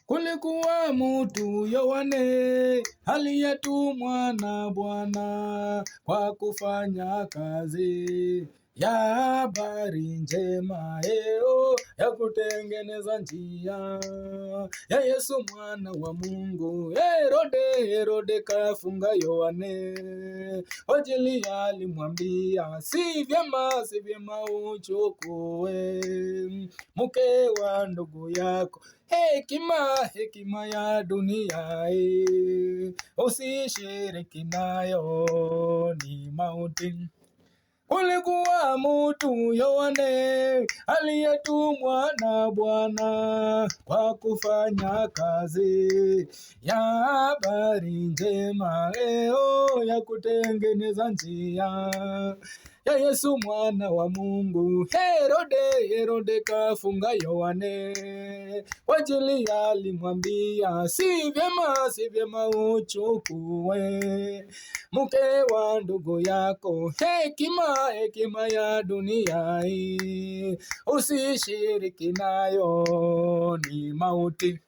Kulikuwa mtu Yohane aliyetumwa na Bwana kwa kufanya kazi ya habari njema ya kutengeneza njia ya Yesu mwana wa Mungu. Herode kafunga Yohane, ajili alimwambia si vyema uchukue mke wa ndugu yako. Hekima ya dunia usishiriki nayo, ni mauti. Kulikuwa mtu Yohane aliyetumwa na Bwana kwa kufanya kazi ya habari njema ya kutengeneza njia ya Yesu mwana wa Mungu. Herode kafunga Yohane, ajili alimwambia si vyema uchukue mke wa ndugu yako. Hekima ya dunia usishiriki nayo, ni mauti.